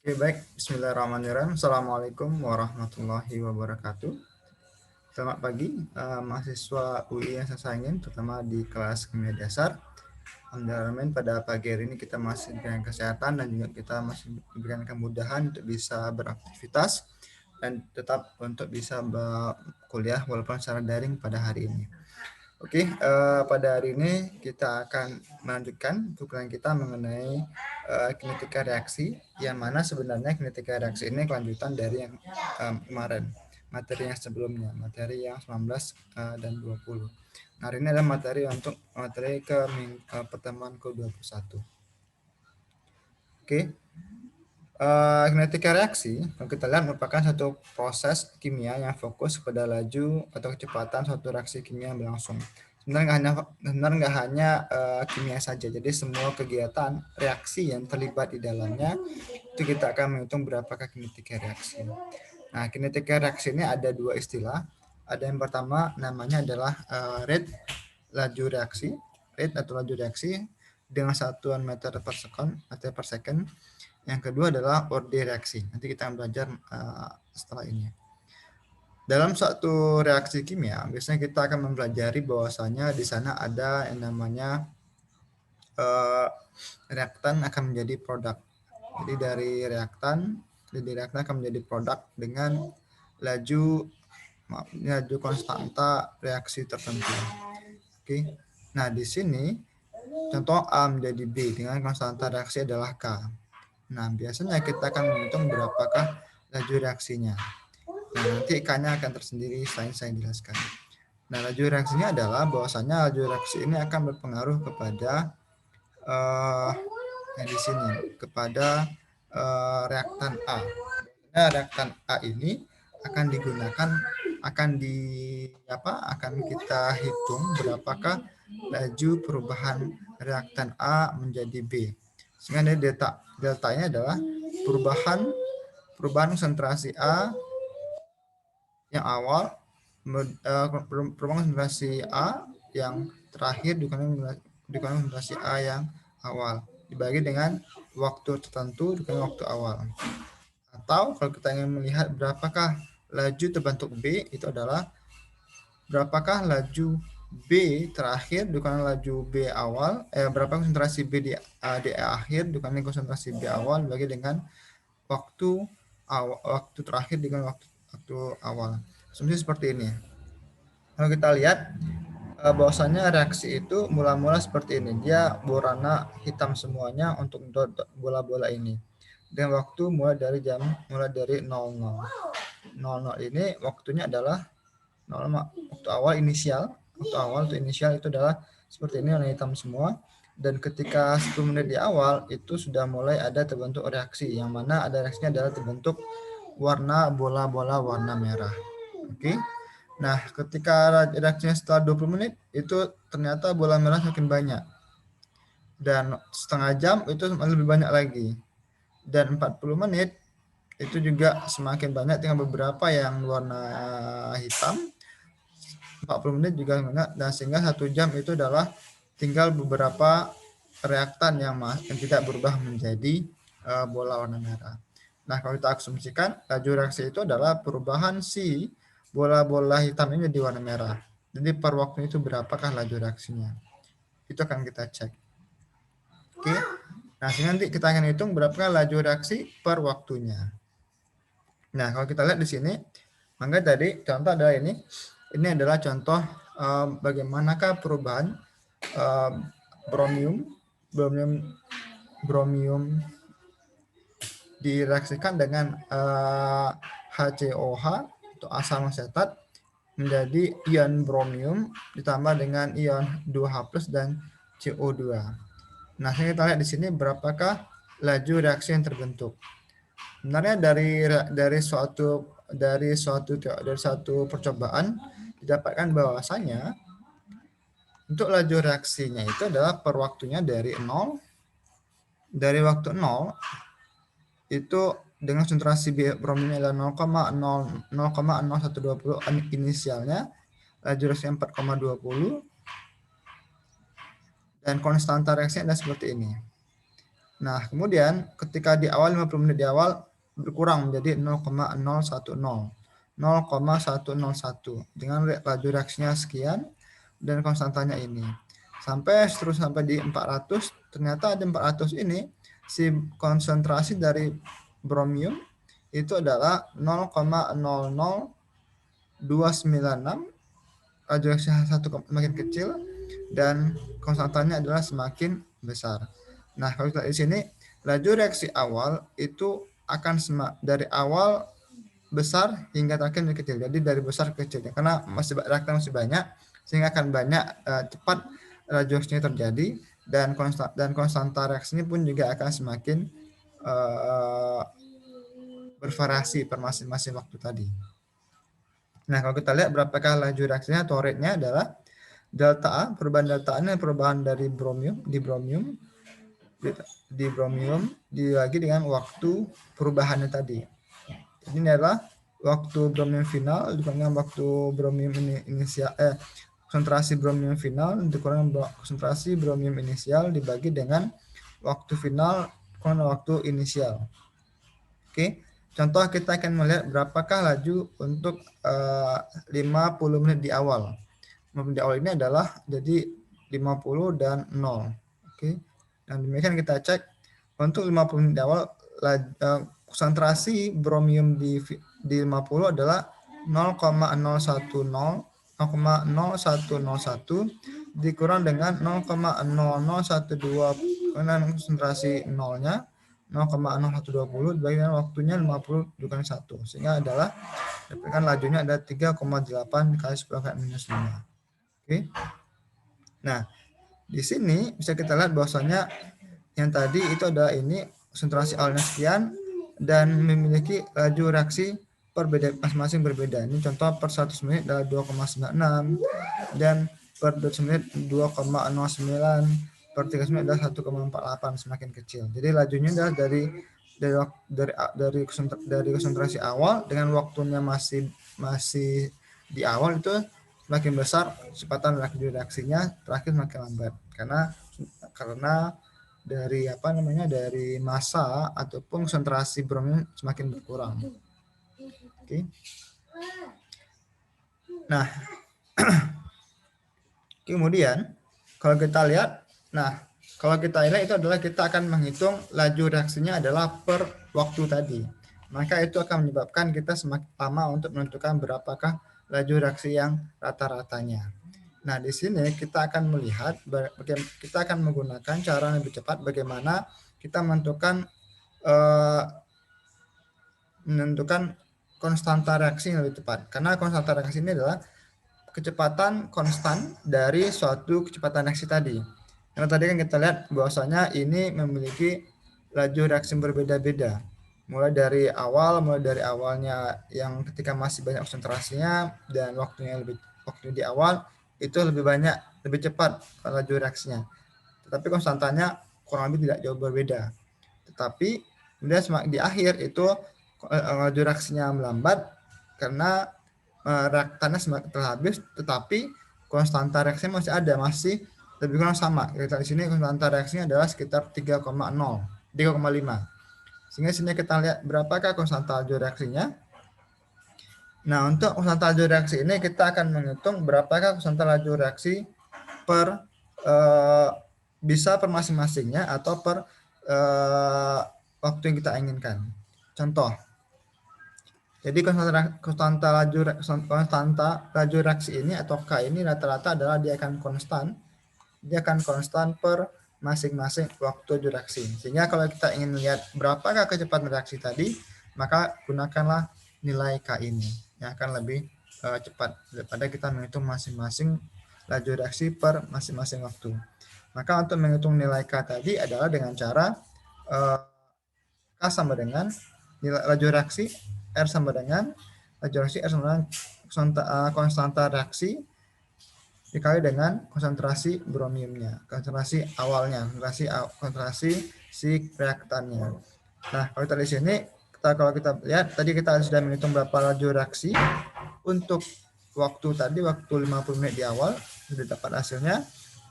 Oke, baik. Bismillahirrahmanirrahim. Assalamualaikum warahmatullahi wabarakatuh. Selamat pagi, mahasiswa UI yang saya sayangin, terutama di kelas kimia dasar. Alhamdulillah, pada pagi hari ini kita masih diberikan kesehatan dan juga kita masih diberikan kemudahan untuk bisa beraktivitas dan tetap untuk bisa kuliah walaupun secara daring pada hari ini. Oke, pada hari ini kita akan melanjutkan tutorial kita mengenai kinetika reaksi, yang mana sebenarnya kinetika reaksi ini kelanjutan dari yang kemarin, materi yang sebelumnya, materi yang 19 dan 20. Nah, hari ini adalah materi untuk materi pertemuan ke-21. Oke, kinetika reaksi, kalau kita lihat merupakan satu proses kimia yang fokus pada laju atau kecepatan suatu reaksi kimia yang berlangsung. Sebenarnya nggak hanya kimia saja, jadi semua kegiatan reaksi yang terlibat di dalamnya itu kita akan menghitung berapakah kinetika reaksi. Nah, kinetika reaksi ini ada dua istilah. Ada yang pertama namanya adalah rate laju reaksi, rate atau laju reaksi dengan satuan meter per second. Yang kedua adalah order reaksi. Nanti kita akan belajar setelah ini. Dalam suatu reaksi kimia, biasanya kita akan mempelajari bahwasanya di sana ada yang namanya reaktan akan menjadi produk. Jadi dari reaktan akan menjadi produk dengan laju konstanta reaksi tertentu. Oke. Nah, di sini contoh A menjadi B dengan konstanta reaksi adalah K. Nah, biasanya kita akan menghitung berapakah laju reaksinya. Nah, nanti K-nya akan tersendiri selain saya jelaskan. Nah, laju reaksinya adalah bahwasanya laju reaksi ini akan berpengaruh kepada yang di sini, kepada reaktan A. Nah, reaktan A ini akan digunakan, akan kita hitung berapakah laju perubahan reaktan A menjadi B. Sehingga deltanya adalah perubahan konsentrasi A yang awal, perubahan konsentrasi A yang terakhir dikurangi konsentrasi A yang awal, dibagi dengan waktu tertentu dengan waktu awal. Atau kalau kita ingin melihat berapakah laju terbentuk B, itu adalah berapakah laju B terakhir dikurangi laju B awal, berapa konsentrasi B di akhir dikurangi konsentrasi B awal dibagi dengan waktu terakhir dengan waktu awal. Asumsi seperti ini. Kalau kita lihat bahwasanya reaksi itu mula-mula seperti ini. Dia berwarna hitam semuanya untuk bola-bola ini. Dan waktu mulai dari 00. 00 ini waktunya adalah waktu awal inisial. Waktu awal itu inisial itu adalah seperti ini, warna hitam semua. Dan ketika 10 menit di awal itu sudah mulai ada terbentuk reaksi, yang mana ada reaksinya adalah terbentuk warna bola-bola warna merah. Oke. Nah, ketika reaksinya setelah 20 menit itu ternyata bola merah semakin banyak. Dan setengah jam itu lebih banyak lagi. Dan 40 menit itu juga semakin banyak dengan beberapa yang warna hitam. 40 menit juga banyak, dan sehingga 1 jam itu adalah tinggal beberapa reaktan yang tidak berubah menjadi bola warna merah. Nah, kalau kita asumsikan laju reaksi itu adalah perubahan si bola-bola hitam ini di warna merah. Jadi per waktu itu berapakah laju reaksinya? Itu akan kita cek. Oke. Nah, nanti kita akan hitung berapakah laju reaksi per waktunya. Nah, kalau kita lihat di sini, maka tadi contoh adalah ini. Ini adalah contoh bagaimanakah perubahan bromium direaksikan dengan HCOH atau asam asetat menjadi ion bromium ditambah dengan ion 2H+ dan CO2. Nah, kita lihat di sini berapakah laju reaksi yang terbentuk. Sebenarnya dari suatu percobaan didapatkan bahwasanya untuk laju reaksinya itu adalah per waktunya dari waktu 0 itu dengan konsentrasi bromnya adalah 0,0120 inisialnya, laju reaksinya 4,20, dan konstanta reaksinya adalah seperti ini. Nah, kemudian ketika di awal 50 menit di awal berkurang menjadi 0,010. 0,101 dengan laju reaksinya sekian dan konstantanya ini. Sampai seterusnya sampai di 400, ternyata di 400 ini si konsentrasi dari bromium itu adalah 0,00296, laju reaksinya semakin kecil dan konstantannya adalah semakin besar. Nah, kalau kita di sini laju reaksi awal itu akan dari awal besar hingga terakhir menjadi kecil. Jadi dari besar ke kecil. Karena reaktan masih banyak, sehingga akan banyak cepat laju reaksinya terjadi dan konstanta reaksinya pun juga akan semakin bervariasi per masing-masing waktu tadi. Nah, kalau kita lihat berapakah laju reaksinya atau rate-nya adalah delta A, perubahan delta A ini perubahan dari bromium dibagi dengan waktu perubahannya tadi. Jadi ini adalah waktu bromium final dikurangi waktu bromium inisial konsentrasi bromium final dikurangi konsentrasi bromium inisial dibagi dengan waktu final kurang waktu inisial. Oke. Contoh kita akan melihat berapakah laju untuk 50 menit di awal. 50 menit di awal ini adalah jadi 50 dan 0. Oke. Dan demikian kita cek untuk 50 menit di awal konsentrasi bromium di 50 adalah 0,010 dikurang dengan 0,0012 karena konsentrasi nolnya 0,0120 dibagi dengan waktunya 50 dikali 1 sehingga adalah dapatkan lajunya ada 3,8 kali 10 ke minus 5. Oke. Nah, di sini bisa kita lihat bahwasanya yang tadi itu adalah ini konsentrasi awalnya sekian dan memiliki laju reaksi masing-masing berbeda. Ini contoh per 100 menit adalah 2,96 dan per 200 menit 2,09, per 300 menit adalah 1,48, semakin kecil. Jadi lajunya adalah dari konsentrasi awal dengan waktunya masih di awal itu semakin besar kecepatan laju reaksinya, terakhir semakin lambat karena dari dari massa ataupun konsentrasi bromium semakin berkurang. Oke. Nah, kemudian kalau kita lihat, itu adalah kita akan menghitung laju reaksinya adalah per waktu tadi. Maka itu akan menyebabkan kita semakin lama untuk menentukan berapakah laju reaksi yang rata-ratanya. Nah, di sini kita akan melihat, kita akan menggunakan cara yang lebih cepat bagaimana kita menentukan konstanta reaksi yang lebih cepat. Karena konstanta reaksi ini adalah kecepatan konstan dari suatu kecepatan reaksi tadi. Karena tadi kan kita lihat bahwasanya ini memiliki laju reaksi berbeda-beda. Mulai dari awalnya yang ketika masih banyak konsentrasinya dan waktu di awal itu lebih cepat laju reaksinya. Tetapi konstantanya kurang lebih tidak jauh berbeda. Tetapi kemudian di akhir itu laju reaksinya melambat karena reaktannya semakin terhabis, tetapi konstanta reaksinya masih lebih kurang sama. Kita di sini konstanta reaksinya adalah sekitar 3,5. Sehingga sini kita lihat berapakah konstanta laju reaksinya. Nah, untuk konstanta laju reaksi ini kita akan menghitung berapakah konstanta laju reaksi bisa per masing-masingnya atau per waktu yang kita inginkan. Contoh. Jadi konstanta laju reaksi ini atau K ini rata-rata adalah dia akan konstan per masing-masing waktu laju reaksi. Sehingga kalau kita ingin melihat berapakah kecepatan reaksi tadi, maka gunakanlah nilai K ini yang akan lebih cepat daripada kita menghitung masing-masing laju reaksi per masing-masing waktu. Maka untuk menghitung nilai K tadi adalah dengan cara K sama dengan nilai laju reaksi R sama dengan laju reaksi R sama dengan konstanta reaksi dikali dengan konsentrasi bromiumnya, konsentrasi awalnya, konsentrasi si reaktannya. Nah, kalau kita di sini, kalau kita lihat tadi kita sudah menghitung berapa laju reaksi untuk waktu 50 menit di awal sudah dapat hasilnya.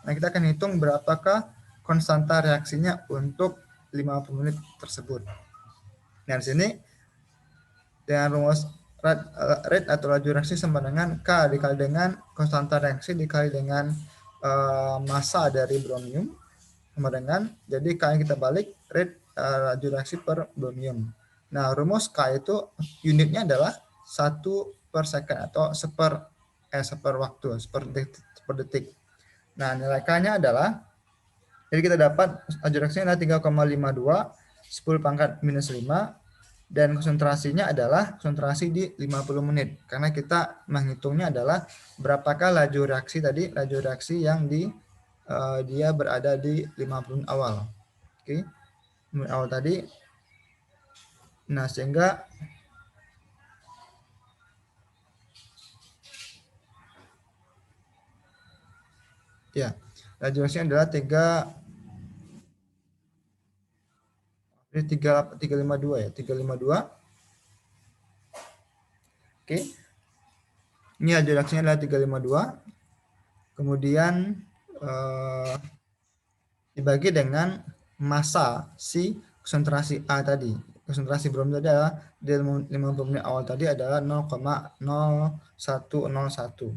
Nah, kita akan hitung berapakah konstanta reaksinya untuk 50 menit tersebut. Nah, di sini dengan rumus rate atau laju reaksi sama dengan K dikali dengan konstanta reaksi dikali dengan massa dari bromium sama dengan, jadi K yang kita balik rate laju reaksi per bromium. Nah, rumus K itu unitnya adalah 1/second atau seper waktu, seper detik. Nah, nilai K-nya adalah, jadi kita dapat laju reaksinya adalah 3,52 10 pangkat minus 5, dan konsentrasinya adalah konsentrasi di 50 menit. Karena kita menghitungnya adalah berapakah laju reaksi tadi, laju reaksi yang dia berada di 50 menit awal. Oke. Menit awal tadi. Nah, sehingga ya, laju reaksinya adalah 352 ya, 352. Oke. Ini laju reaksinya adalah 352. Kemudian dibagi dengan massa si konsentrasi A tadi. Konsentrasi bromium tadi adalah di 50 menit awal tadi adalah 0,0101.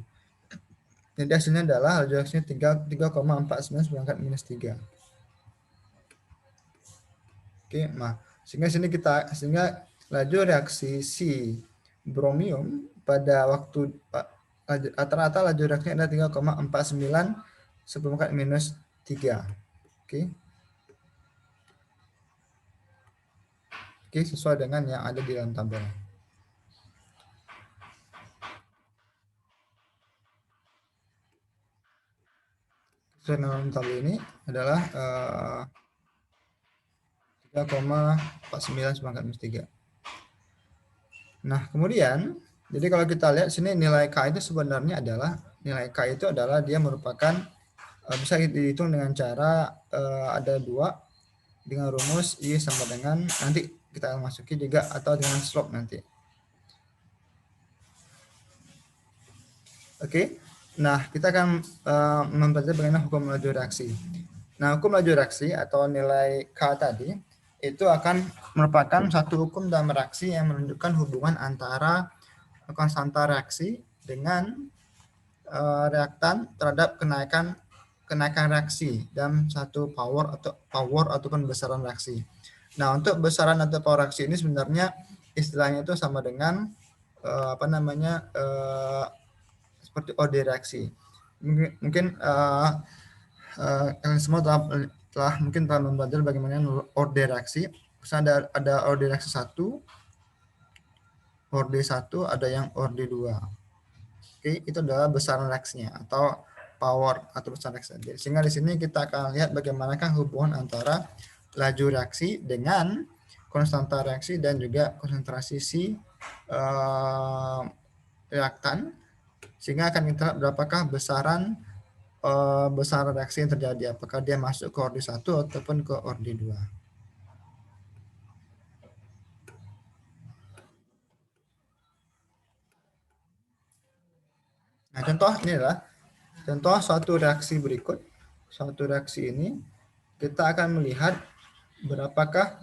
Jadi hasilnya adalah laju reaksinya 3,49 minus 3. Oke, nah sehingga laju reaksi si bromium pada waktu rata-rata laju reaksinya adalah 3,49 10 minus 3. Oke. Oke, sesuai dengan yang ada di dalam tabel. Sesuai dengan tabel ini adalah 3,49 minus 3. Nah, kemudian, jadi kalau kita lihat sini nilai K itu sebenarnya adalah, nilai K itu adalah dia merupakan, bisa dihitung dengan cara ada 2 dengan rumus I sama dengan, nanti kita akan masuki juga, atau dengan slope nanti. Oke, nah kita akan mempelajari bagaimana hukum laju reaksi. Nah, hukum laju reaksi atau nilai K tadi itu akan merupakan satu hukum dalam reaksi yang menunjukkan hubungan antara konstanta reaksi dengan reaktan terhadap kenaikan reaksi dalam satu power ataupun besaran reaksi. Nah, untuk besaran atau power reaksi ini sebenarnya istilahnya itu sama dengan seperti order reaksi. Mungkin kalian semua mungkin telah belajar bagaimana order reaksi. Misalnya ada order reaksi 1, order 1, ada yang order 2. Oke, itu adalah besaran reaksinya atau power atau besaran reaksi. Sehingga di sini kita akan lihat bagaimanakah hubungan antara laju reaksi dengan konstanta reaksi dan juga konsentrasi si reaktan, sehingga akan kita lihat berapakah besaran reaksi yang terjadi, apakah dia masuk ke order 1 ataupun ke order 2. Nah, contoh ini adalah contoh suatu reaksi berikut. Suatu reaksi ini kita akan melihat berapakah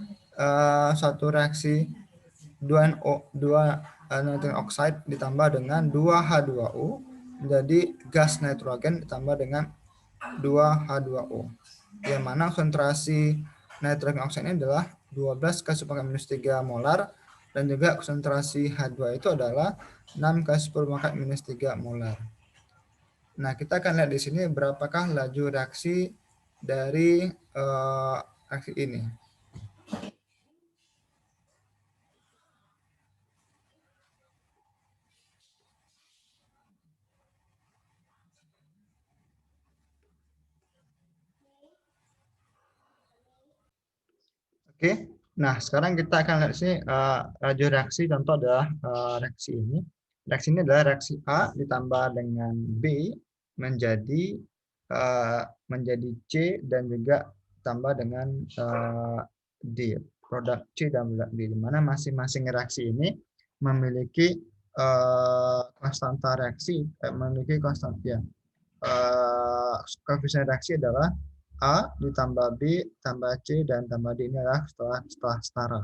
suatu reaksi 2 nitrogen oxide ditambah dengan 2H2O menjadi gas nitrogen ditambah dengan 2H2O. Yang mana konsentrasi nitrogen oxide ini adalah 12 ke 10 minus 3 molar, dan juga konsentrasi H2 itu adalah 6 ke 10 minus 3 molar. Nah, kita akan lihat di sini berapakah laju reaksi dari reaksi ini. Oke, nah sekarang kita akan lihat sini laju reaksi. Contoh adalah reaksi ini. Reaksi ini adalah reaksi A ditambah dengan B menjadi C dan juga tambah dengan D. Produk C dan produk D, di mana masing-masing reaksi ini memiliki konstanta reaksi, memiliki konstanta koefisien reaksi adalah A ditambah B tambah C dan tambah D ini adalah setelah setara.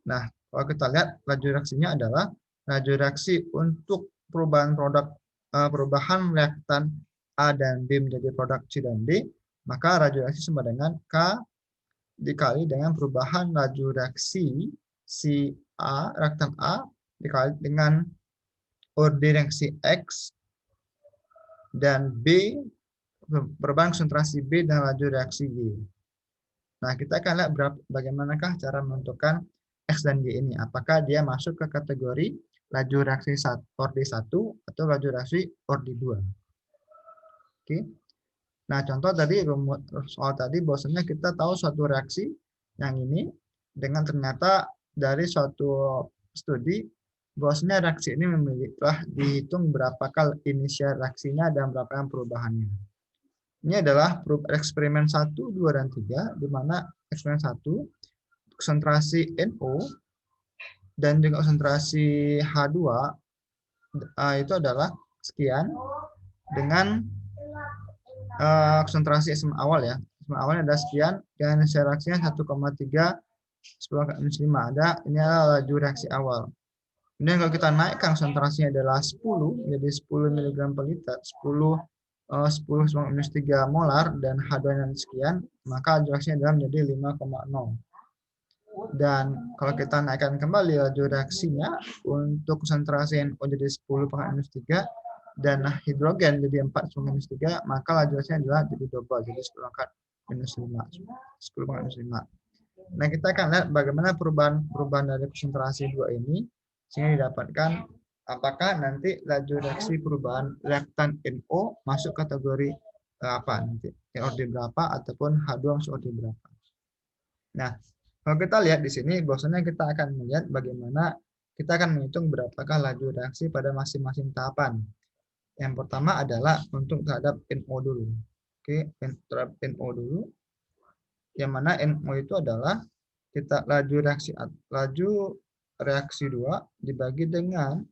Nah, kalau kita lihat laju reaksinya adalah laju reaksi untuk perubahan reaktan A dan B menjadi produk C dan D, maka laju reaksi sama dengan K dikali dengan perubahan laju reaksi si A, reaktan A, dikali dengan order reaksi X dan B, perubahan konsentrasi B dan laju reaksi Y. Nah, kita akan lihat bagaimanakah cara menentukan X dan Y ini. Apakah dia masuk ke kategori laju reaksi orde 1 atau laju reaksi orde 2. Oke. Nah, contoh tadi soal tadi bahwasanya kita tahu suatu reaksi yang ini dengan ternyata dari suatu studi bahwasanya reaksi ini telah dihitung berapa kali inisial reaksinya dan berapa yang perubahannya. Ini adalah eksperimen 1, 2, dan 3, di mana eksperimen 1, konsentrasi NO dan juga konsentrasi H2 itu adalah sekian dengan konsentrasi SM awal ya. SM awalnya ada sekian dan reaksinya 1,3 10⁻⁵. Ini adalah laju reaksi awal. Kemudian kalau kita naikkan konsentrasinya adalah 10 jadi 10 mg per liter, 10 molar dan H2 yang sekian, maka laju reaksinya adalah menjadi 5,0. Dan kalau kita naikkan kembali laju reaksinya untuk konsentrasi NO jadi 10⁻⁻³ dan hidrogen jadi 4⁻⁻³, maka laju reaksinya adalah jadi double, jadi 10⁻⁵. Nah, kita akan lihat bagaimana perubahan dari konsentrasi 2 ini sehingga didapatkan apakah nanti laju reaksi perubahan reaktan NO masuk kategori apa nanti, orde berapa ataupun H2 masuk orde berapa. Nah, kalau kita lihat di sini bahwasanya kita akan melihat bagaimana kita akan menghitung berapakah laju reaksi pada masing-masing tahapan. Yang pertama adalah untuk terhadap NO dulu. Oke, terhadap NO dulu. Yang mana NO itu adalah kita laju reaksi 2 dibagi dengan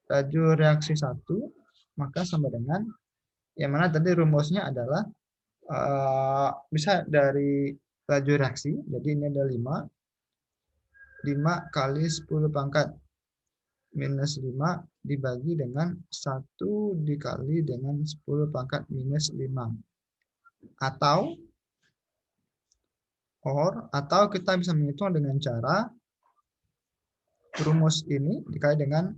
laju reaksi 1, maka sama dengan yang mana tadi rumusnya adalah bisa dari laju reaksi, jadi ini ada 5 kali 10⁻⁻⁵ dibagi dengan 1 dikali dengan 10⁻⁻⁵. Atau kita bisa menghitung dengan cara rumus ini dikali dengan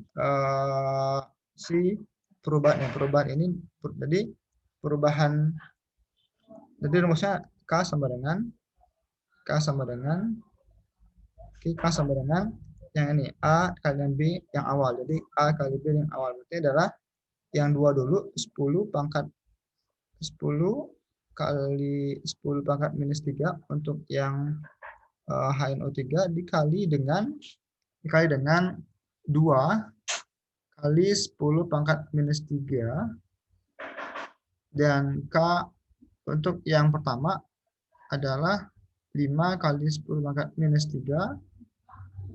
si perubahan ini. Jadi rumusnya K sama dengan yang ini A kali dengan B yang awal. Jadi A kali B yang awal berarti adalah yang 2 dulu 10 kali 10⁻⁻³ untuk yang HNO3 dikali dengan 2 kali 10⁻⁻³ dan K untuk yang pertama adalah 5 kali 10⁻⁻³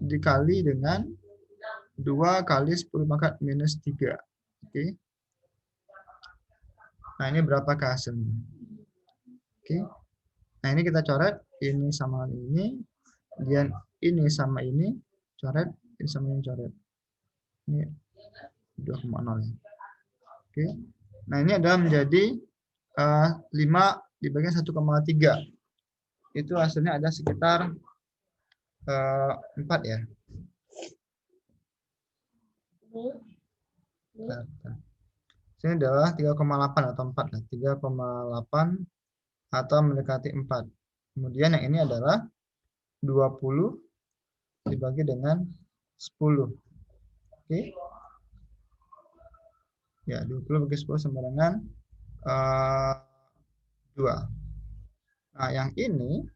dikali dengan 2 kali 10⁻⁻³. Oke. Nah, ini berapakah hasilnya? Oke. Nah, ini kita coret ini sama ini, dan ini sama ini coret, ini sama ini coret. Ini 2,0 ya. Oke. Nah, ini adalah menjadi 5 dibagi 1,3. Itu hasilnya ada sekitar 4 ya. Ini adalah 3,8 atau 4 lah. 3,8 atau mendekati 4. Kemudian yang ini adalah 20 dibagi dengan 10. Oke. Ya, 20 bagi 10 sama dengan 2. Nah, yang ini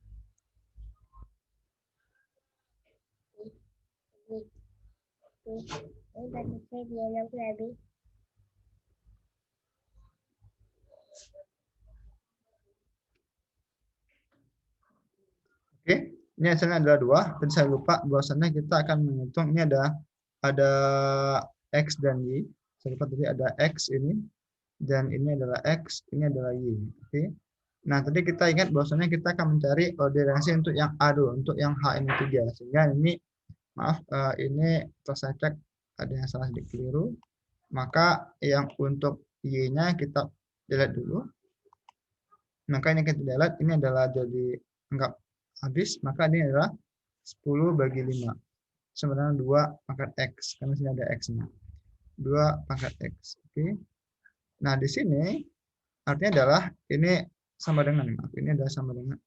Oke, ini hasilnya adalah 2. Dan saya lupa bahwasannya kita akan menghitung ini ada X dan Y. Saya lupa tadi ada X ini dan ini adalah X, ini adalah Y. Oke. Nah, tadi kita ingat bahwasanya kita akan mencari reaksi untuk yang A dulu, untuk yang H ini 3. Sehingga ini, maaf, ini setelah saya cek ada yang salah sedikit keliru. Maka yang untuk Y-nya kita delete dulu. Maka ini kita delete, ini adalah jadi anggap habis, maka ini adalah 10 bagi 5. Sebenarnya 2 pangkat X, karena sini ada X-nya. 2 pangkat X. Oke. Nah, di sini artinya adalah ini sama dengan, maaf, ini adalah sama dengan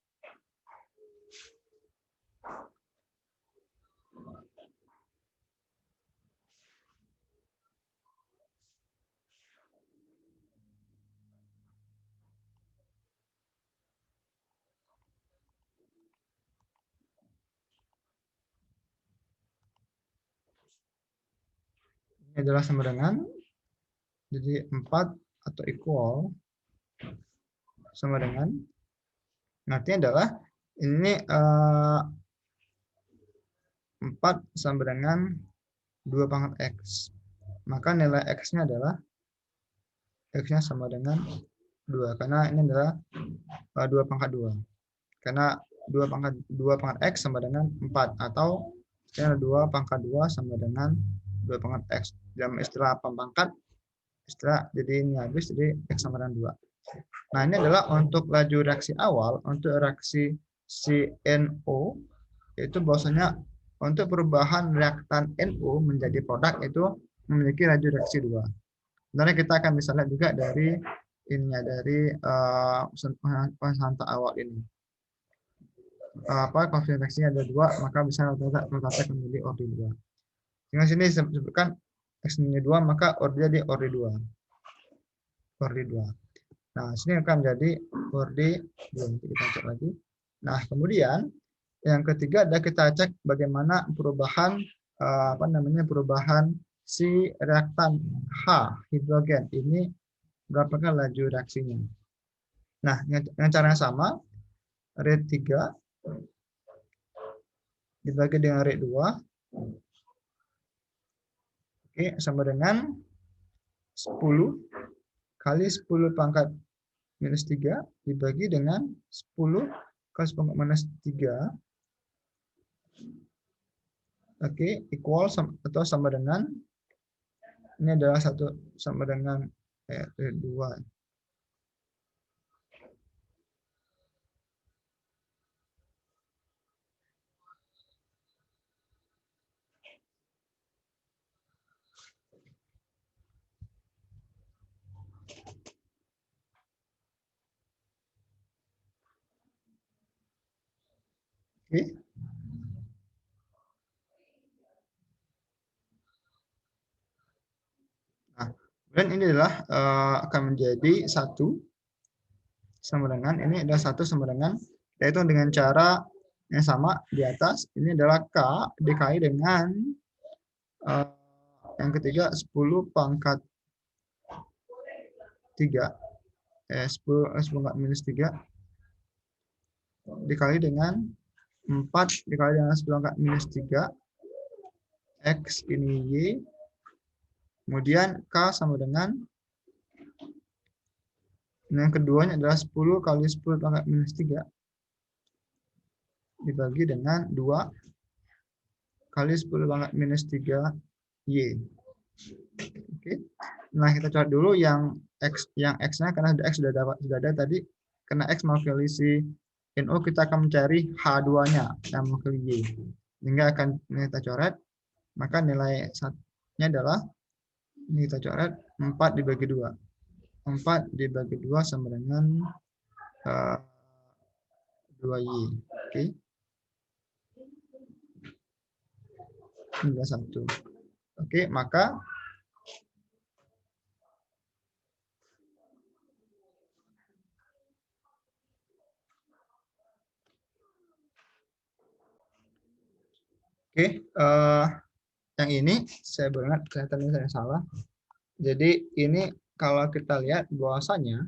ini adalah sama dengan, jadi 4 atau equal sama dengan, artinya adalah ini 4 sama dengan 2 pangkat X. Maka nilai X-nya adalah, X-nya sama dengan 2. Karena ini adalah 2 pangkat 2. Karena 2 pangkat X sama dengan 4. Atau 2 pangkat 2 sama dengan 2 pangkat X. Dalam istilah pangkat, jadi ini habis, jadi X sama dengan 2. Nah, ini adalah untuk laju reaksi awal. Untuk reaksi CNO, itu bahwasanya untuk perubahan reaktan NO menjadi produk itu memiliki laju reaksi 2. Sebenarnya kita akan bisa lihat juga dari ininya, dari penghanta awal ini. Koefisien reaksinya ada 2, maka bisa rata-rata menjadi ordi 2. Dengan sini disebutkan X ini 2, maka ordinya di ordi 2. Ordi 2. Nah, sini akan menjadi ordi 2. Nanti kita cek lagi. Nah, kemudian yang ketiga adalah kita cek bagaimana perubahan perubahan si reaktan H hidrogen ini, berapakah laju reaksinya. Nah, dengan cara yang sama, rate 3 dibagi dengan rate 2, oke, sama dengan 10 kali 10 pangkat minus 3 dibagi dengan 10 kali 10 pangkat minus 3, oke, equal atau sama dengan, ini adalah 1 sama dengan rate 2. Oke. Nah, dan ini adalah akan menjadi 1 sama dengan, ini adalah 1 sama dengan, yaitu dengan cara yang sama di atas. Ini adalah K dikali dengan yang ketiga 10 pangkat 3, 10 pangkat minus 3 dikali dengan 4 dikali dengan 10 pangkat minus 3 X ini Y, kemudian K sama dengan, yang keduanya adalah 10 kali 10 pangkat minus 3 dibagi dengan 2 kali 10 pangkat minus 3 Y. Oke. Nah, kita coret dulu yang X-nya, karena X sudah ada tadi. Karena X mewakili si NO, kita akan mencari H2-nya yang mewakili Y. Sehingga akan kita coret, maka nilai nya adalah, ini kita coret, 4 dibagi 2. 4 dibagi 2 sama dengan 2Y. Oke. Ini adalah 1. Oke, maka yang ini saya berat kelihatannya saya salah. Jadi ini kalau kita lihat bahwasanya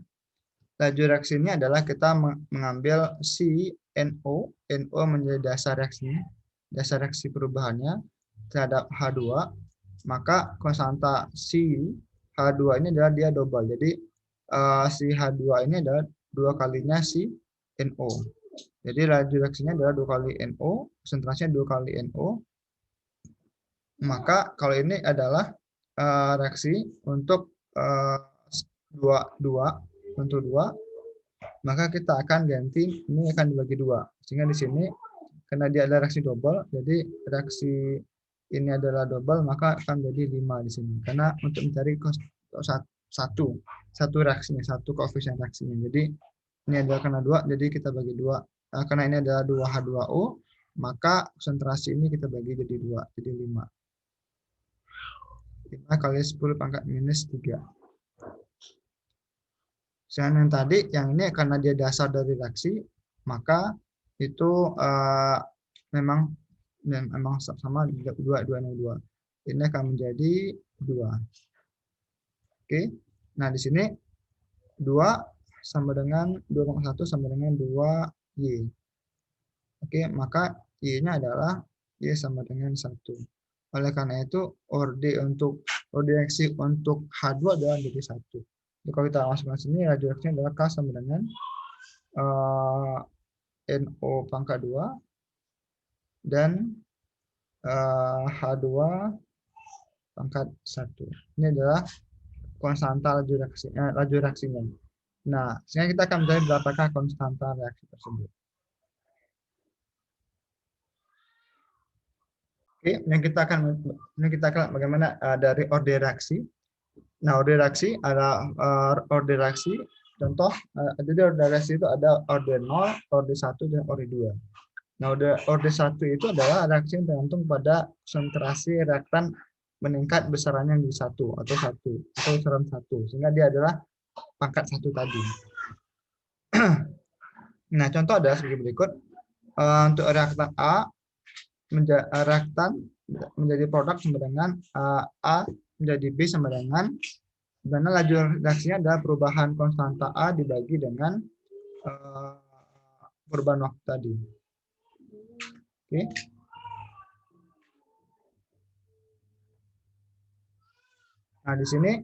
laju reaksi ini adalah kita mengambil si NO menjadi dasar reaksinya, dasar reaksi perubahannya terhadap H2, maka konstanta si H2 ini adalah dia double. Jadi si H2 ini adalah 2 kalinya si NO. Jadi laju reaksinya adalah 2 kali NO, konsentrasinya 2 kali NO. Maka kalau ini adalah reaksi untuk dua untuk 2, maka kita akan ganti ini akan dibagi 2. Sehingga di sini karena dia ada reaksi double, jadi reaksi ini adalah double, maka akan jadi 5 di sini. Karena untuk mencari satu reaksinya, satu koefisien reaksinya. Jadi ini adalah karena 2, jadi kita bagi 2. Karena ini adalah 2H2O, maka konsentrasi ini kita bagi jadi 2, jadi 5. 5 kali 10 pangkat minus 3. Sedangkan yang tadi, yang ini karena dia dasar dari reaksi, maka itu memang sama 2. Ini akan menjadi 2. Oke. Nah, di sini 2 sama dengan 2,1 sama dengan 2Y. Oke, maka Y-nya adalah Y sama dengan 1. Oleh karena itu, order reaksi untuk H2 adalah jadi 1. Jadi kalau kita masukkan sini, radio reaksinya adalah K sama dengan NO pangkat 2 dan H2 pangkat 1. Ini adalah konstanta laju reaksinya. Nah, sehingga kita akan mencari berapakah konstanta reaksi tersebut. Oke, yang kita akan bagaimana dari order reaksi. Nah, order reaksi ada order reaksi. Contoh, jadi order reaksi itu ada order 0, order 1, dan order 2. Nah, order 1 itu adalah reaksi yang tergantung pada konsentrasi reaktan meningkat besarannya menjadi 1 atau besaran 1. Sehingga dia adalah pangkat 1 tadi. Nah, contoh adalah sebagai berikut. Untuk reaktan A, reaktan menjadi produk sama dengan A menjadi B sama dengan, karena laju reaksinya adalah perubahan konstanta A dibagi dengan perubahan waktu tadi. Oke. Nah, di sini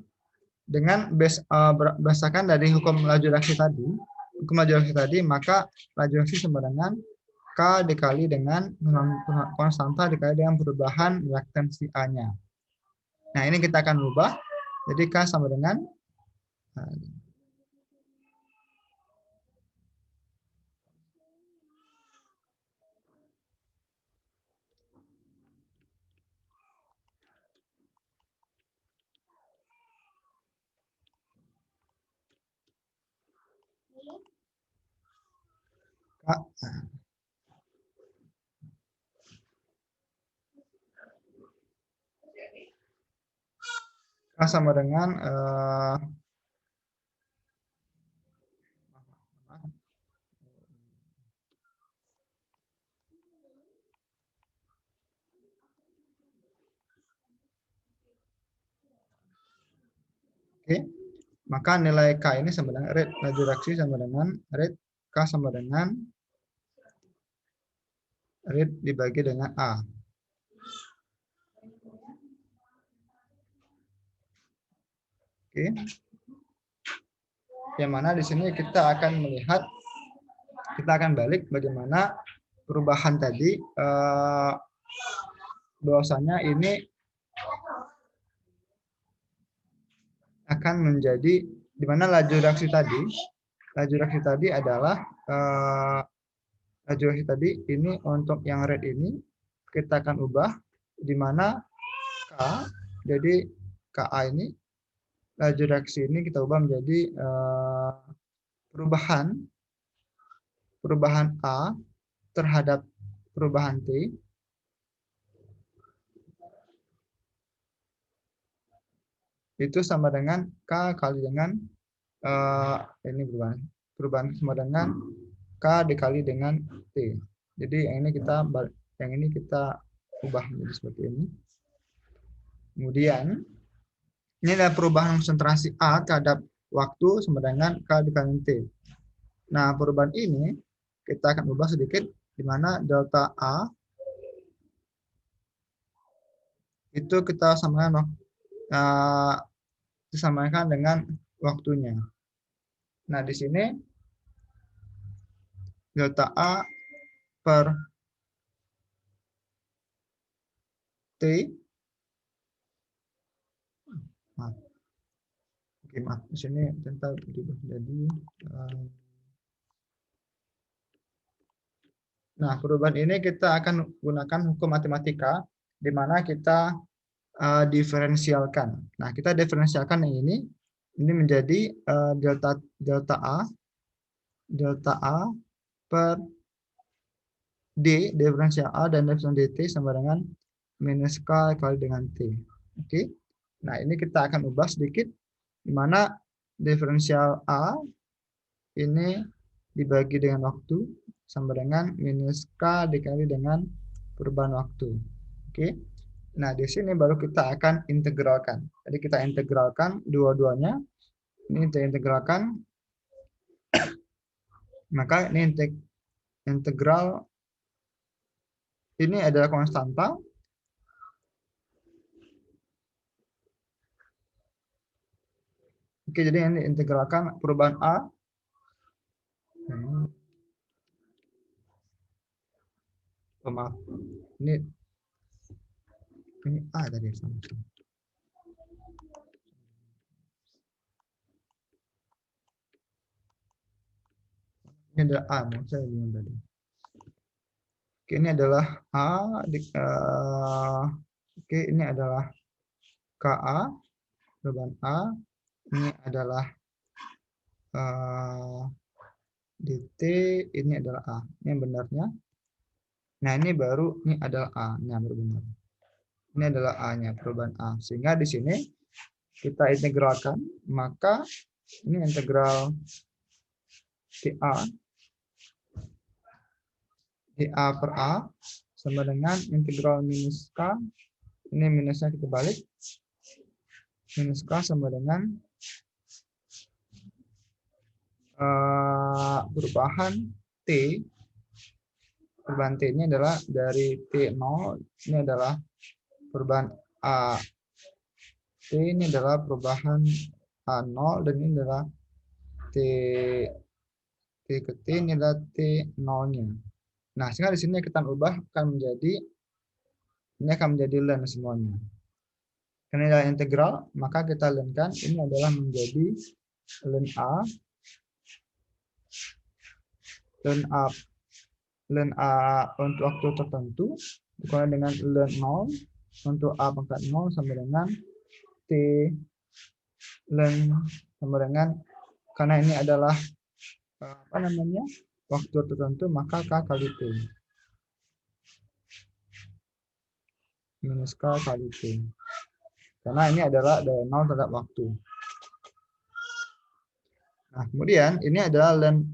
dengan berdasarkan dari hukum laju reaksi tadi, maka laju reaksi sama dengan K dikali dengan konstanta dikali dengan perubahan reaktansi A-nya. Nah, ini kita akan ubah. Jadi K sama dengan K sama dengan Oke, maka nilai K ini sama dengan rate laju reaksi sama dengan rate K sama dengan rate dibagi dengan A. Oke. Yang mana di sini kita akan balik bagaimana perubahan tadi, bahwasanya ini akan menjadi di mana laju reaksi tadi adalah laju reaksi tadi ini untuk yang red ini kita akan ubah di mana K, jadi KA ini laju reaksi ini kita ubah menjadi perubahan A terhadap perubahan T itu sama dengan K kali dengan ini perubahan sama dengan K dikali dengan T. Jadi yang ini kita ubah menjadi seperti ini. Kemudian ini adalah perubahan konsentrasi A terhadap waktu sama dengan K dikali T. Nah, perubahan ini kita akan ubah sedikit di mana delta A itu kita disamakan dengan waktunya. Nah, di sini delta A per T. Maaf, oke, maaf, di sini tentang berubah jadi nah, perubahan ini kita akan gunakan hukum matematika di mana kita diferensialkan. Nah, kita diferensialkan yang ini menjadi delta A per D, diferensial A dan diferensial dt sama dengan minus K kali dengan T. Oke. Nah, ini kita akan ubah sedikit di mana diferensial A ini dibagi dengan waktu sama dengan minus K dikali dengan perubahan waktu. Oke. Nah, di sini baru kita akan integralkan. Jadi kita integralkan dua-duanya. Ini kita integralkan. Maka ini integral ini adalah konstanta. Oke, jadi ini integralkan perubahan A. Oh, maaf. Ini A tadi sama. Ini adalah A, saya bilang tadi. Oke, ini adalah A. Oke, ini adalah KA, perubahan A. Ini adalah DT, ini adalah A. Ini yang benarnya. Nah, ini baru, ini adalah A. Nah, baru benar. Ini adalah A-nya, perubahan A. Sehingga di sini kita integralkan, maka ini integral dA per A sama dengan integral minus K, ini minusnya kita balik, minus K sama dengan perubahan T. Perubahan T ini adalah dari T0, ini adalah perubahan A. T ini adalah perubahan A0 dan ini adalah T ke T ini adalah T0-nya. Nah, sehingga di sini kita ubah akan menjadi ini akan menjadi ln semuanya. Karena ini adalah integral, maka kita ln-kan ini adalah menjadi ln A untuk waktu tertentu dikurangi dengan ln 0 untuk A pangkat 0 sama dengan T ln sama dengan, karena ini adalah waktu tertentu, maka K kali T minus K kali T, karena ini adalah dari 0 terhadap waktu. Nah, kemudian ini adalah ln,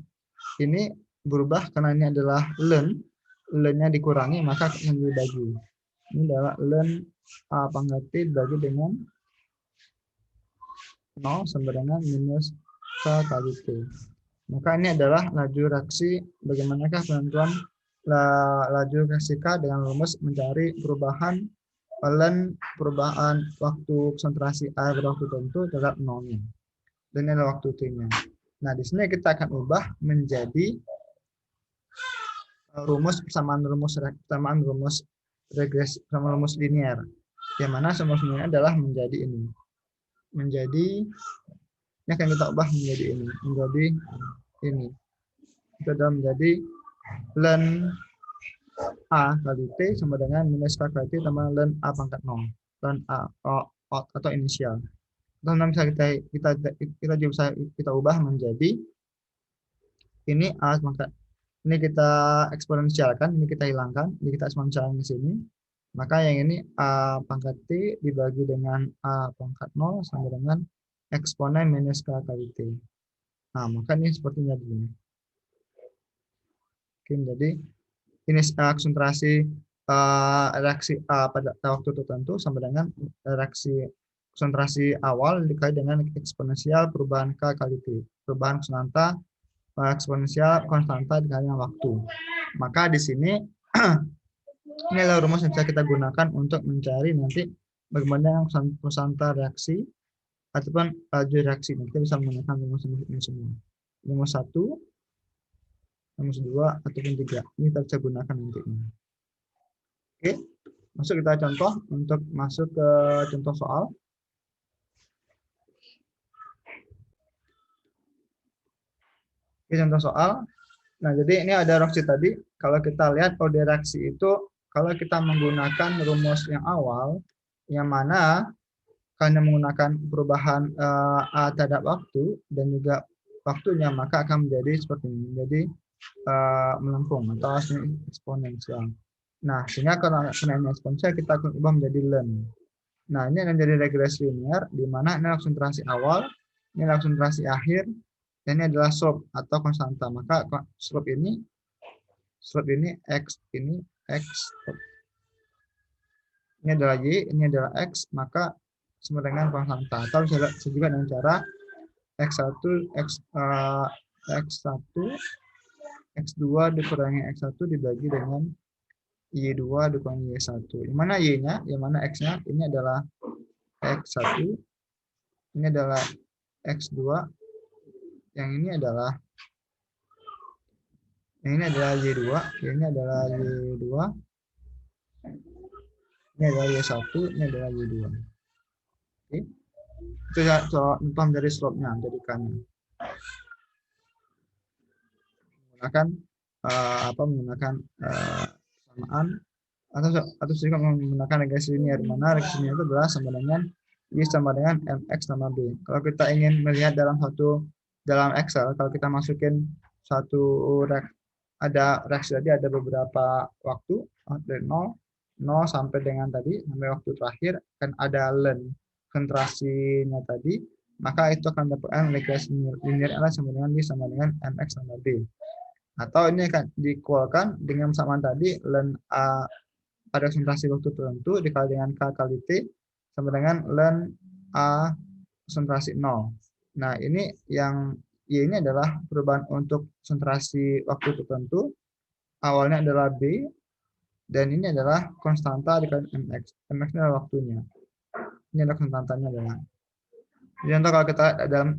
ini berubah karena ini adalah ln-nya dikurangi, maka yang dibagi. Ini adalah ln A pangkat T dibagi dengan 0 sama dengan minus K kali T. Maka ini adalah laju reaksi, bagaimanakah penentuan laju reaksi K dengan rumus mencari perubahan ln perubahan waktu konsentrasi air pada waktu tertentu terhadap 0-nya. Dan ini adalah waktu T-nya. Nah, di sini kita akan ubah menjadi persamaan rumus regresi sama rumus linear. Yang mana rumus linear adalah menjadi ini. Ini akan kita ubah menjadi ini. Itu adalah menjadi ln A kali T sama dengan minus K kali T tambah ln A pangkat 0. Ln A atau inisial. Atau bisa kita juga bisa kita ubah menjadi ini A pangkat, ini kita eksponensialkan, ini kita hilangkan, ini kita eksponensialkan di sini. Maka yang ini A pangkat T dibagi dengan A pangkat 0 sama dengan eksponen minus K kali T. Nah, maka ini sepertinya begini. Oke, jadi ini konsentrasi reaksi A pada waktu tertentu sama dengan reaksi konsentrasi awal dikali dengan eksponensial perubahan K kali T. Perubahan konstanta eksponensial konstanta dikali dengan waktu. Maka di sini ini adalah rumus yang bisa kita gunakan untuk mencari nanti bagaimana konstanta reaksi ataupun laju reaksi. Kita bisa menggunakan rumus ini semua. Rumus 1 minus 2, ataupun 3. Ini kita bisa gunakan nantinya. Oke, masuk kita contoh untuk masuk ke contoh soal. Oke, contoh soal. Nah, jadi ini ada reaksi tadi. Kalau kita lihat kode reaksi itu, kalau kita menggunakan rumus yang awal, yang mana hanya menggunakan perubahan A terhadap waktu dan juga waktunya, maka akan menjadi seperti ini. Jadi melengkung atau eksponensial. Nah, sehingga kalau ini eksponensial kita akan ubah menjadi len. Nah, ini akan jadi regresi linear, di mana ini konsentrasi awal, ini konsentrasi akhir, dan ini adalah slope atau konstanta. Maka slope ini X, ini X, ini adalah Y, ini adalah X, maka sama dengan konstanta. Atau bisa juga dengan cara X1, X1, X2 dikurangi X1 dibagi dengan Y2 dikurangi Y1. Yang mana Y-nya, yang mana X-nya, ini adalah X1, ini adalah X2, yang ini adalah Y2, yang ini adalah Y2, ini adalah Y1, ini adalah Y2. Oke. Itu contoh dari slope-nya, dari K-nya. Menggunakan persamaan atau juga menggunakan regresi linear, mana regresi linear itu adalah sama dengan Y sama dengan MX tambah B. Kalau kita ingin melihat dalam Excel, kalau kita masukin ada reaksi tadi, ada beberapa waktu dari 0 sampai dengan tadi sampai waktu terakhir, kan ada len konsentrasinya tadi, maka itu akan dapatkan regresi linear adalah sama dengan Y sama dengan MX tambah B. Atau ini akan dikualkan dengan persamaan tadi, len A pada konsentrasi waktu tertentu dikali dengan K kali T sama dengan len A konsentrasi 0. Nah, ini yang Y ini adalah perubahan untuk konsentrasi waktu tertentu. Awalnya adalah B, dan ini adalah konstanta dikali MX. MX ini adalah waktunya. Ini adalah konstantanya adalah. Jadi contoh kalau kita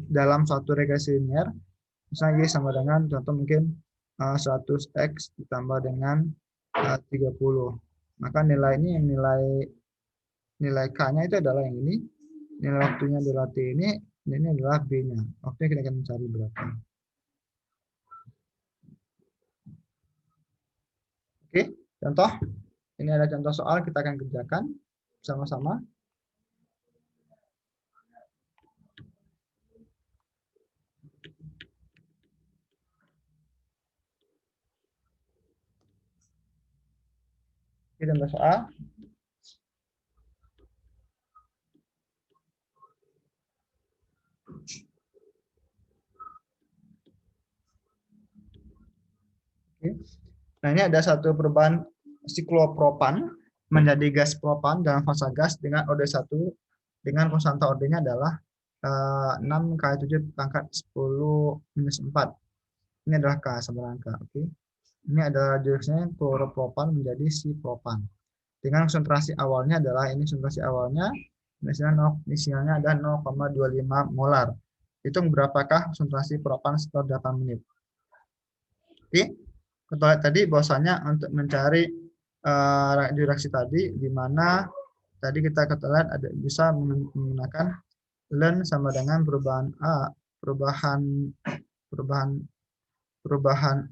dalam suatu regresi linear, misalnya Y sama dengan contoh mungkin 100X ditambah dengan 30. Maka nilai ini, nilai K-nya itu adalah yang ini, nilai waktunya adalah T ini adalah B-nya. Waktunya kita akan mencari berapa. Oke, contoh. Ini ada contoh soal, kita akan kerjakan sama-sama. Kita contoh soal. Oke. Nah, ini ada satu perubahan siklopropan menjadi gas propan dalam fase gas dengan OD1 dengan konstanta OD-nya adalah 6 kali 7 pangkat 10 minus 4. Ini adalah K sama dengan K. Oke. Ini adalah jenisnya kloropropan menjadi sipropan. Dengan konsentrasi awalnya adalah ini konsentrasi awalnya inisialnya ada 0,25 molar. Hitung berapakah konsentrasi propan setelah 8 menit. Oke. Kita lihat tadi bahwasanya untuk mencari reaksi tadi, di mana tadi kita lihat ada bisa menggunakan len sama dengan perubahan A, perubahan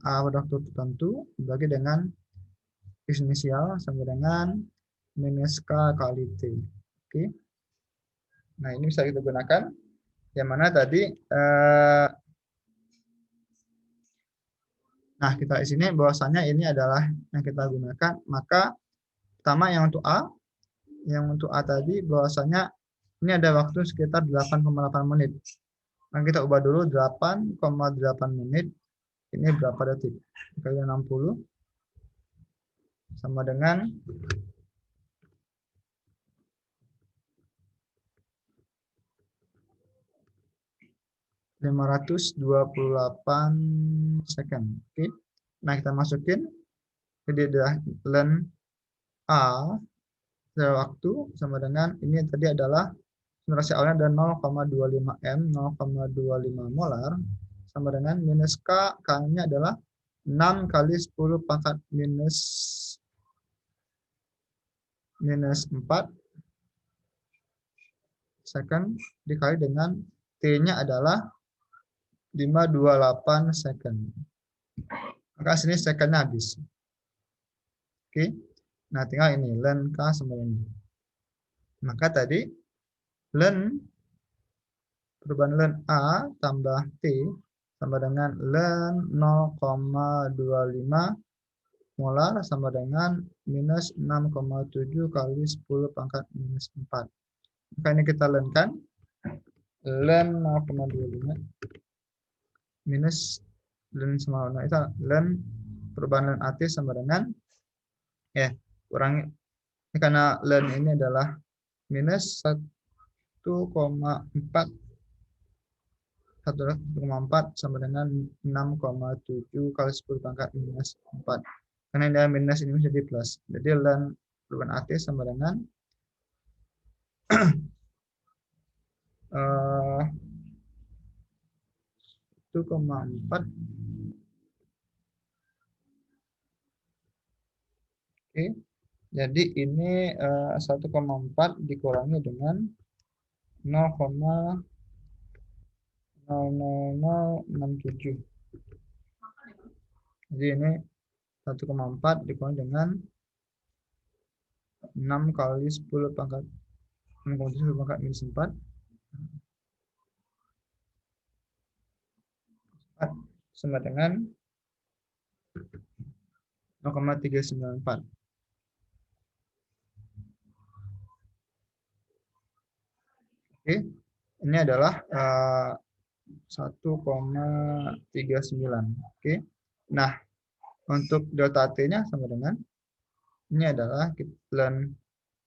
A pada waktu tertentu dibagi dengan inisial sama dengan minus K kali T. Oke. Nah, ini bisa kita gunakan. Yang mana tadi nah, kita di sini bahwasanya ini adalah yang kita gunakan. Maka pertama yang untuk A tadi bahwasanya ini ada waktu sekitar 8,8 menit. Nah, kita ubah dulu 8,8 menit. Ini berapa detik? Kali 60 sama dengan 528 second. Oke. Nah, kita masukin jadi adalah len A waktu sama dengan ini tadi adalah konsentrasi awalnya ada 0,25 M, 0,25 molar sama dengan minus K, K-nya adalah 6 kali 10 pangkat minus 4 second dikali dengan T-nya adalah 528 second. Maka sini secondnya habis. Oke. Nah, tinggal ini len K sama ini. Maka tadi len perubahan len A tambah T sama dengan len 0,25 molar sama dengan minus 6,7 kali 10 pangkat minus 4. Maka ini kita lenkan. Len 0,25 minus len sama itu len perubahan len AT sama dengan kurangi ini karena len ini adalah minus 1,4 sama dengan 6,7 kali 10 pangkat minus 4. Karena ini minus ini menjadi plus. Jadi len perubahan AT sama dengan 1,4. Oke. Jadi ini 1,4 dikurangi dengan 0,00067. Jadi ini 1,4 dikurangi dengan 6 kali 10 pangkat 6,7 pangkat minus 4 sama dengan 0,394. Oke, ini adalah 1,39. Oke. Nah, untuk delta T-nya sama dengan ini adalah len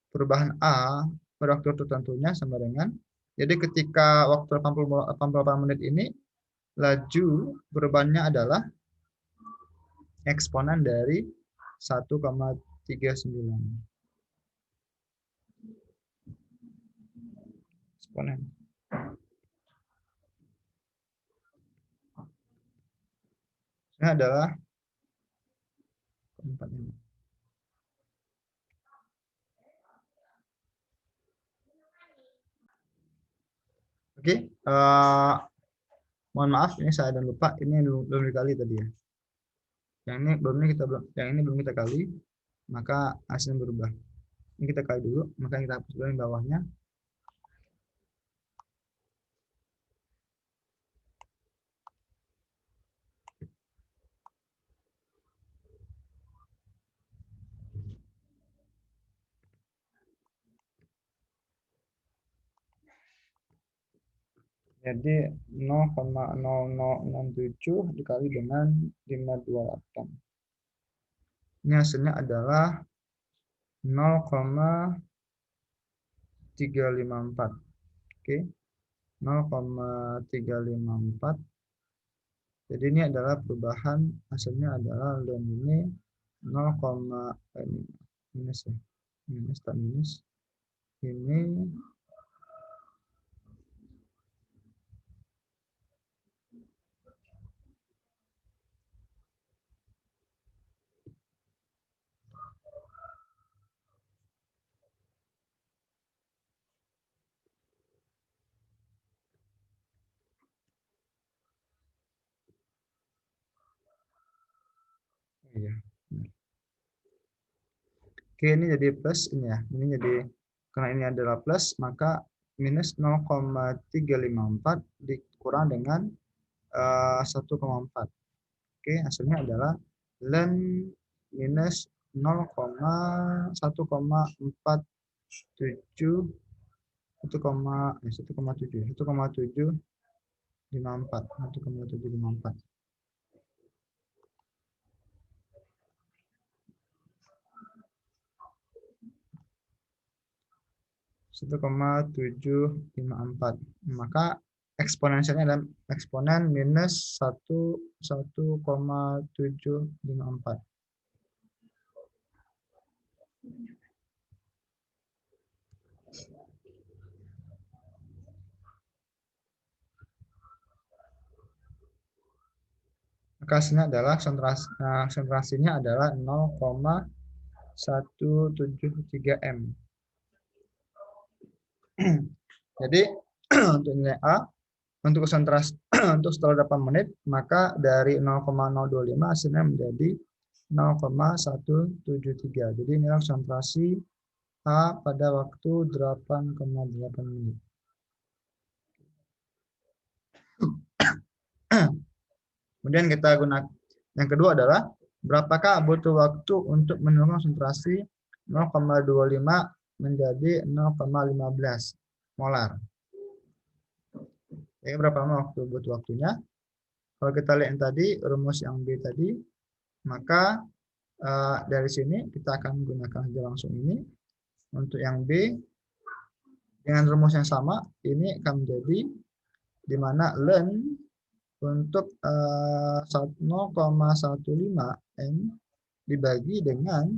perubahan A pada waktu tertentunya sama dengan jadi ketika waktu 88 menit ini laju perubahannya adalah eksponen dari 1,39. Eksponen. Ini adalah keempat ini. Oke, mohon maaf ini saya ada lupa ini belum dikali tadi ya. Yang ini belum kita kali, maka hasilnya berubah. Ini kita kali dulu, maka kita hapus dulu yang bawahnya. Jadi 0,0067 dikali dengan 528. Ini hasilnya adalah 0,354. Oke. 0,354. Jadi ini adalah perubahan hasilnya adalah len ini 0, ini minus ya. Minus tak minus. Ini iya. Oke, ini jadi plus ini ya. Ini jadi karena ini adalah plus, maka minus 0,354 dikurang dengan 1,4. Oke, hasilnya adalah len minus 0,1,47 1,754. 1,754. Maka eksponensialnya adalah eksponen minus 1,754. Maka hasilnya adalah konsentrasinya adalah 0,173 M. Jadi untuk nilai A, untuk konsentrasi untuk setelah 8 menit, maka dari 0,025 hasilnya menjadi 0,173. Jadi inilah konsentrasi A pada waktu 8,8 menit. Kemudian kita gunakan yang kedua adalah berapakah butuh waktu untuk menurunkan konsentrasi 0,25 menjadi 0,15 molar. Jadi berapa lama butuh waktunya? Kalau kita lihat yang tadi, rumus yang B tadi, maka dari sini kita akan menggunakan saja langsung ini. Untuk yang B, dengan rumus yang sama, ini akan menjadi di mana ln untuk 0,15 M dibagi dengan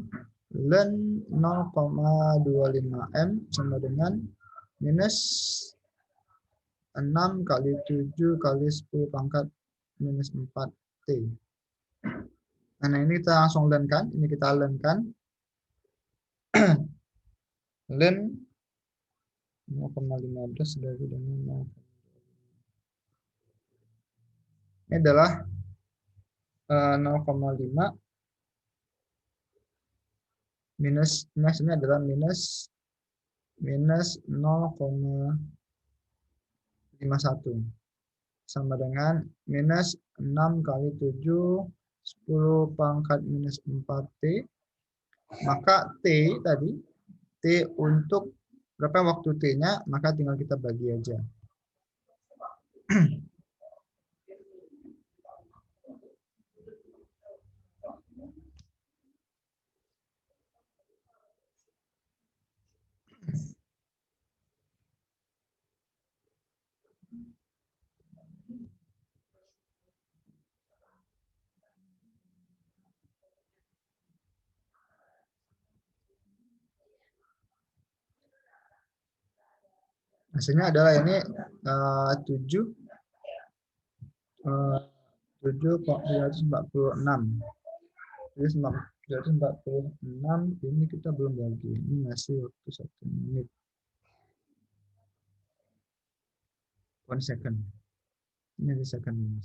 ln 0,25 M sama dengan minus 6 kali 7 kali 10 pangkat minus 4 T. Nah, ini kita langsung ln-kan. Ini kita ln-kan. Ln 0,15 dari dengan 0. Ini adalah 0,5 minus ini adalah minus 0,51 sama dengan minus 6 kali 7 10 pangkat minus 4T. Maka T tadi, T untuk berapa waktu T-nya, maka tinggal kita bagi aja. Hasilnya adalah ini 7,346. Jadi 746 ini kita belum bagi. Ini masih waktu 1 menit. 1 second. Ini di second.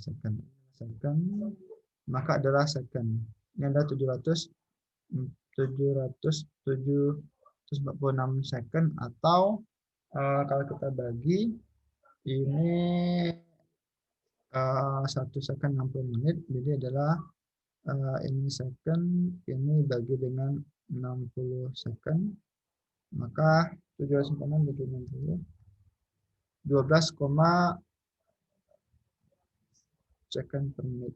Maka adalah second. Ini adalah 746 second, atau kalau kita bagi ini 1 second 60 menit, jadi adalah ini second, ini bagi dengan 60 second, maka 746 bagi 60, 12, second per menit.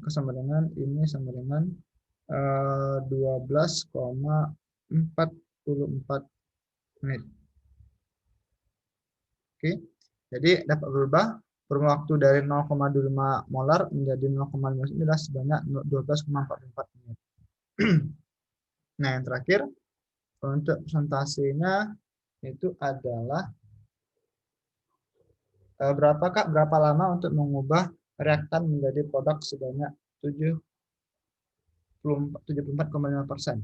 Maka sama dengan ini sama dengan 12,44 menit. Oke, jadi dapat berubah waktu dari 0,25 molar menjadi 0,5 ini adalah sebanyak 12,44 menit. Nah, yang terakhir untuk presentasinya itu adalah berapa lama untuk mengubah reaktan menjadi produk sebanyak 74,5%.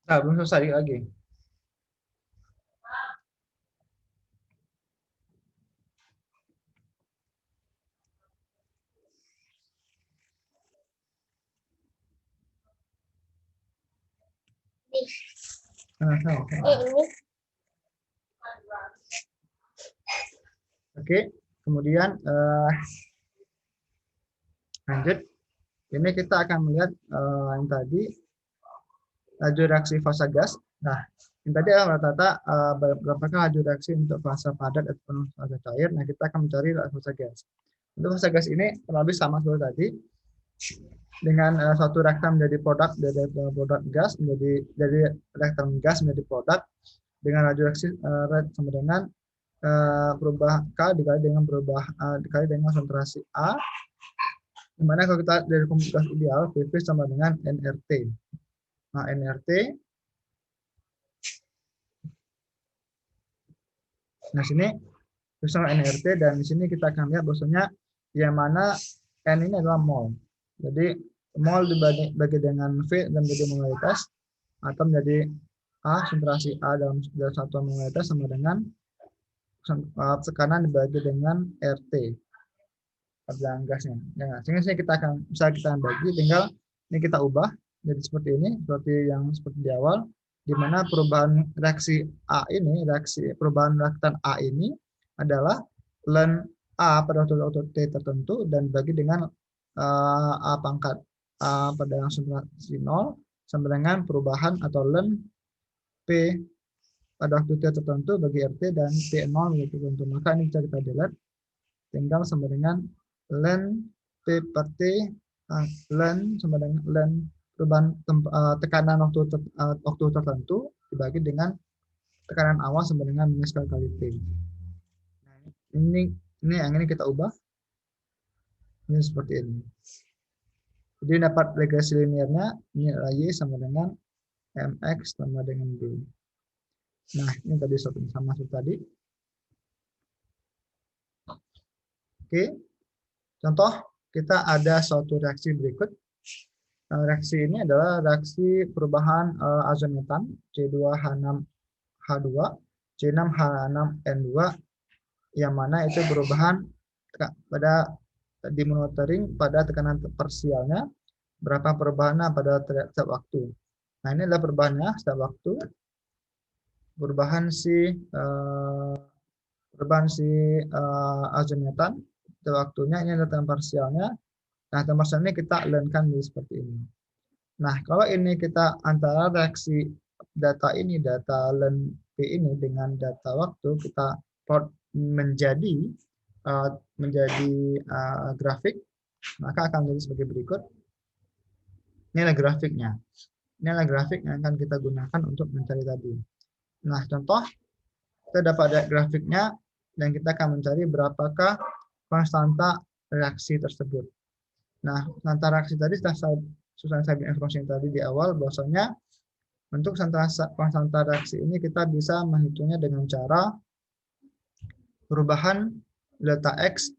Nah, belum selesai lagi. Oke, kemudian lanjut. Ini kita akan melihat yang tadi laju reaksi fasa gas. Nah, Ini tadi adalah rata-rata berapakah laju reaksi untuk fase padat ataupun fase cair. Nah, kita akan mencari fase gas. Untuk fase gas ini kurang lebih sama seperti tadi, dengan suatu reaktan menjadi produk dari produk gas menjadi dari reaktan gas menjadi produk dengan laju reaksi rate sama dengan berubah K dikali dengan dikali dengan konsentrasi A, dimana kalau kita dari komunitas ideal PV sama dengan nRT. Nah, nRT, nah sini sama nRT, dan di sini kita akan lihat bahwasanya yang mana N ini adalah mol. Jadi mol dibagi dengan V dan menjadi molaritas, atau menjadi A, konsentrasi A dalam satuan molaritas sama dengan tekanan dibagi dengan RT, perjalanan gasnya. Ya, sehingga kita akan bisa kita bagi, tinggal ini kita ubah jadi seperti ini, seperti yang seperti di awal, di mana perubahan reaksi A ini, perubahan reaktan A ini adalah ln A pada waktu T tertentu dan bagi dengan A pangkat A pada konsentrasi 0 sama dengan perubahan atau ln P pada waktu T tertentu bagi RT dan T0 waktu tertentu. Maka ini bisa kita delete, tinggal sama dengan ln P per T ln sama dengan ln perubahan tekanan waktu tertentu dibagi dengan tekanan awal sama dengan minus kali T. Nah, ini yang ini kita ubah ini seperti ini. Jadi dapat regresi linearnya ini adalah Y sama dengan MX sama dengan B. Nah, ini tadi sama seperti tadi. Oke, contoh kita ada suatu reaksi berikut. Reaksi ini adalah reaksi perubahan azometan C2H6H2, C6H6N2, yang mana itu perubahan pada dimonitoring pada tekanan parsialnya, berapa perubahannya pada setiap waktu. Nah, ini adalah perubahannya setiap waktu. Perubahan azometan setiap waktunya, ini adalah tekanan parsialnya. Nah, tekanan parsialnya kita learn-kan seperti ini. Nah, kalau ini kita antara reaksi data ini, data ln P ini dengan data waktu, kita plot menjadi grafik, maka akan menjadi sebagai berikut. Ini adalah grafiknya. Ini adalah grafik yang akan kita gunakan untuk mencari tadi. Nah, contoh, kita dapat ada grafiknya, dan kita akan mencari berapakah konstanta reaksi tersebut. Nah, konstanta reaksi tadi sudah saya beri informasi yang tadi di awal, bahwasanya untuk konstanta reaksi ini kita bisa menghitungnya dengan cara perubahan delta X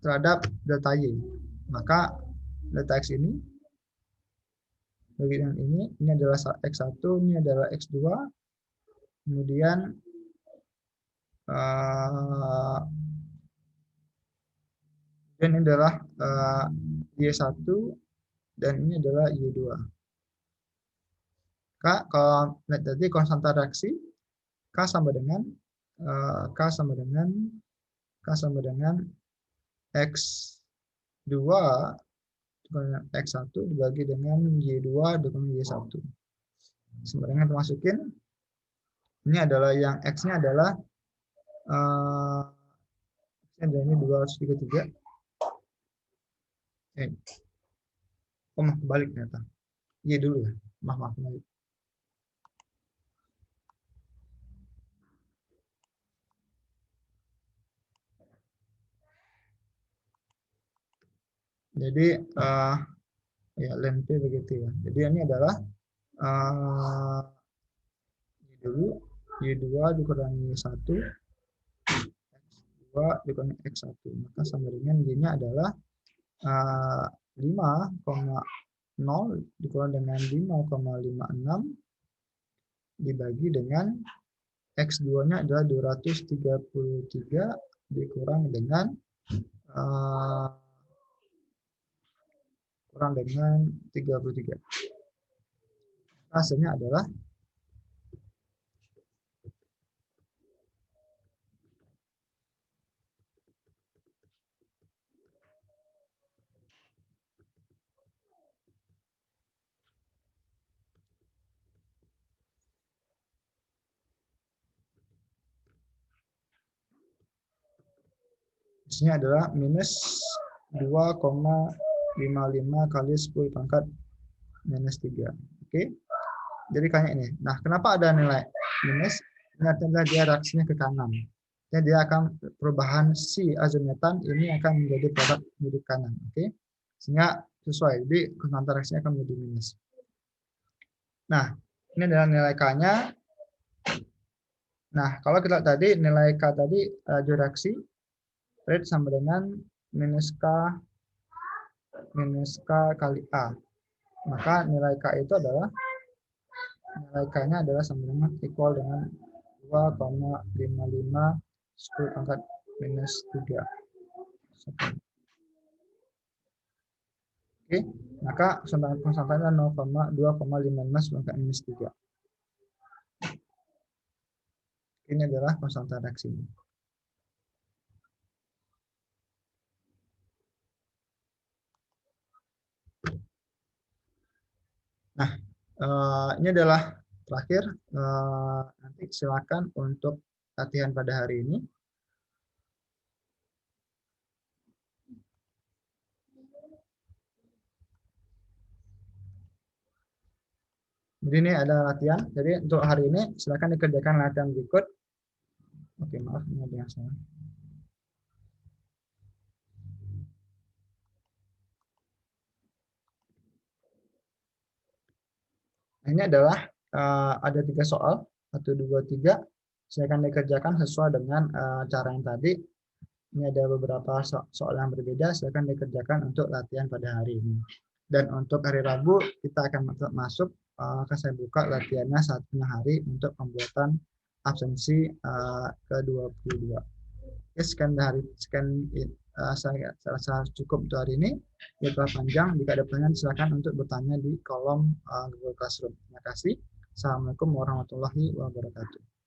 terhadap delta Y. Maka delta X ini bagian ini adalah X1, ini adalah X2, kemudian ini adalah Y1, dan ini adalah Y2. Kalau lihat tadi konstanta reaksi K sama dengan X2 dengan X1 dibagi dengan Y2 dengan Y1. Sebenarnya masukin ini adalah yang X-nya adalah ini 233. Oh, balik ternyata. Y dulu ya. Maaf balik. Jadi ya ln P begitu ya. Jadi ini adalah Y dulu, Y2 dikurangi 1, X2 dikurangi X1. Maka sama dengan Y-nya adalah 5,0 dikurang dengan 5,56 dibagi dengan X2-nya adalah 233 dikurang dengan kurang dengan 33. Hasilnya adalah Rumusnya adalah minus 2,55 kali 10 pangkat minus 3. Oke. Jadi kayak ini. Nah, kenapa ada nilai minus? Ini adalah dia reaksinya ke kanan. Jadi dia akan perubahan si azometan ini akan menjadi produk menjadi kanan. Oke. Sehingga sesuai. Jadi konstanta reaksinya akan menjadi minus. Nah, ini adalah nilai K-nya. Nah, kalau kita tadi nilai K tadi reaksi rate sama dengan minus K kali A. Maka nilai K itu adalah nilai K-nya adalah sama dengan equal dengan 2,55 10 pangkat minus 3. Oke, maka konstantanya 0,2,55 10 pangkat minus 3. Ini adalah konstanta reaksinya. Nah, ini adalah terakhir. Nanti silakan untuk latihan pada hari ini. Jadi ini ada latihan. Jadi untuk hari ini silakan dikerjakan latihan berikut. Oke, maaf ini ada yang salah. Nah, ini adalah ada 3 soal, 1, 2, 3. Silakan dikerjakan sesuai dengan cara yang tadi. Ini ada beberapa soal yang berbeda. Silakan dikerjakan untuk latihan pada hari ini. Dan untuk hari Rabu kita akan masuk. Akan saya buka latihannya 1 hari untuk pembuatan absensi ke-22. Oke, sekian saya rasa cukup untuk hari ini. Ya, telah panjang. Jika ada pertanyaan silakan untuk bertanya di kolom Google Classroom. Terima kasih. Assalamualaikum warahmatullahi wabarakatuh.